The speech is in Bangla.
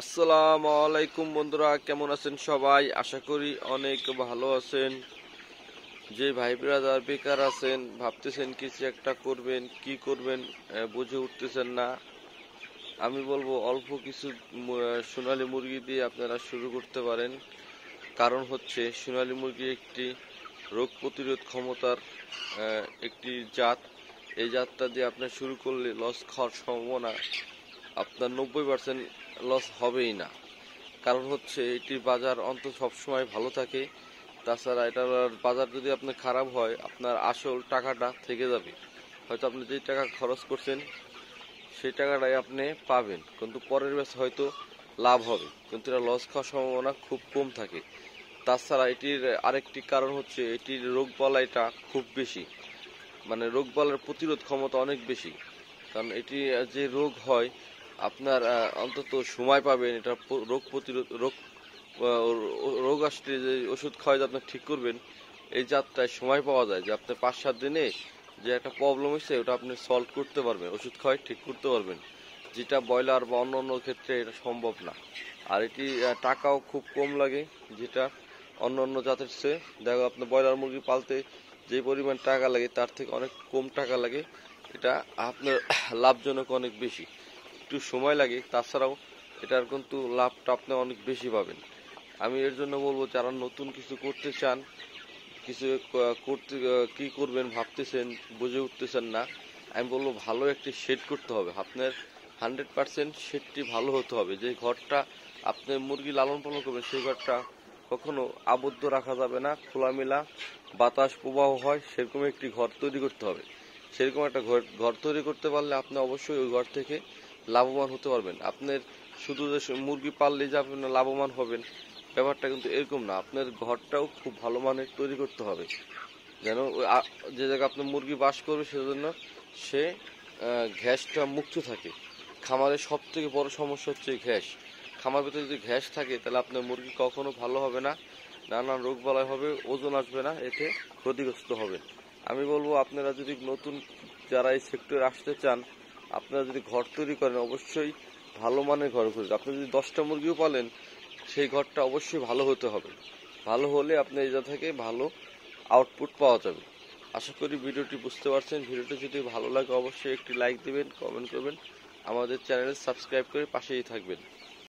আসসালামু আলাইকুম বন্ধুরা, কেমন আছেন সবাই? আশা করি অনেক ভালো আছেন। যে ভাই ব্রাদার বেকার আছেন, ভাবতেছেন কিছু একটা করবেন, কি করবেন বুঝে উঠতেছেন না, আমি বলবো অল্প কিছু সোনালী মুরগি দিয়ে আপনারা শুরু করতে পারেন। কারণ হচ্ছে সোনালী মুরগি একটি রোগ প্রতিরোধ ক্ষমতার একটি জাত। এই জাতটা দিয়ে আপনি শুরু করলে লস খাওয়ার সম্ভাবনা আপনার 90% লস হবেই না। কারণ হচ্ছে এটির বাজার অন্তত সবসময় ভালো থাকে। তাছাড়া এটার বাজার যদি আপনার খারাপ হয়, আপনার আসল টাকাটা থেকে যাবে। হয়তো আপনি যে টাকা খরচ করছেন সেই টাকাটাই আপনি পাবেন, কিন্তু পরের ব্যাচে হয়তো লাভ হবে, কিন্তু এটা লস খাওয়ার সম্ভাবনা খুব কম থাকে। তাছাড়া এটির আরেকটি কারণ হচ্ছে এটির রোগবালাইটা খুব বেশি, মানে রোগবালাইয়ের প্রতিরোধ ক্ষমতা অনেক বেশি। কারণ এটি যে রোগ হয় আপনার অন্তত সময় পাবেন এটা রোগ প্রতিরোধ রোগ আসলে যে ওষুধ খাওয়াই আপনি ঠিক করবেন, এই জাতটায় সময় পাওয়া যায় যে আপনি 5-7 দিনে যে একটা প্রবলেম হয়েছে ওটা আপনি সলভ করতে পারবেন, ওষুধ খাওয়াই ঠিক করতে পারবেন, যেটা ব্রয়লার বা অন্য অন্য ক্ষেত্রে এটা সম্ভব না। আর এটি টাকাও খুব কম লাগে, যেটা অন্য অন্য জাতের চেয়ে দেখো আপনি ব্রয়লার মুরগি পালতে যে পরিমাণ টাকা লাগে তার থেকে অনেক কম টাকা লাগে। এটা আপনার লাভজনক অনেক বেশি, একটু সময় লাগে, তাছাড়াও এটার কিন্তু লাভটা আপনি অনেক বেশি পাবেন। আমি এর জন্য বলবো যারা নতুন কিছু করতে চান, কিছু করতে কি করবেন ভাবতেছেন, বুঝে উঠতেছেন না, আমি বলবো ভালো একটি শেড করতে হবে আপনার। 100% শেডটি ভালো হতে হবে। যে ঘরটা আপনি মুরগি লালন পালন করবেন সেই ঘরটা কখনো আবদ্ধ রাখা যাবে না, খোলামেলা বাতাস প্রবাহ হয় সেরকম একটি ঘর তৈরি করতে হবে। সেরকম একটা ঘর তৈরি করতে পারলে আপনি অবশ্যই ওই ঘর থেকে লাভবান হতে পারবেন। আপনার শুধু যে মুরগি পাললে যে আপনি লাভবান হবেন ব্যাপারটা কিন্তু এরকম না, আপনার ঘরটাও খুব ভালো মানের তৈরি করতে হবে, যেন যে জায়গায় আপনার মুরগি বাস করবে সেজন্য সে ঘ্যাসটা মুক্ত থাকে। খামারের সব থেকে বড় সমস্যা হচ্ছে ঘ্যাস। খামার ভিতরে যদি ঘ্যাস থাকে তাহলে আপনার মুরগি কখনো ভালো হবে না, নানান রোগ বালাই হবে, ওজন আসবে না, এতে ক্ষতিগ্রস্ত হবেন। আমি বলবো আপনারা যদি নতুন যারা এই সেক্টরে আসতে চান, আপনারা যদি ঘর তৈরি করেন অবশ্যই ভালো মানের ঘর খুঁজবেন। আপনি যদি 10টা মুরগিও পালেন সেই ঘরটা অবশ্যই ভালো হতে হবে, ভালো হলে আপনি এই জায়গা থেকে ভালো আউটপুট পাওয়া যাবে। আশা করি ভিডিওটি বুঝতে পারছেন। ভিডিওটি যদি ভালো লাগে অবশ্যই একটি লাইক দিবেন, কমেন্ট করবেন, আমাদের চ্যানেলে সাবস্ক্রাইব করে পাশেই থাকবেন।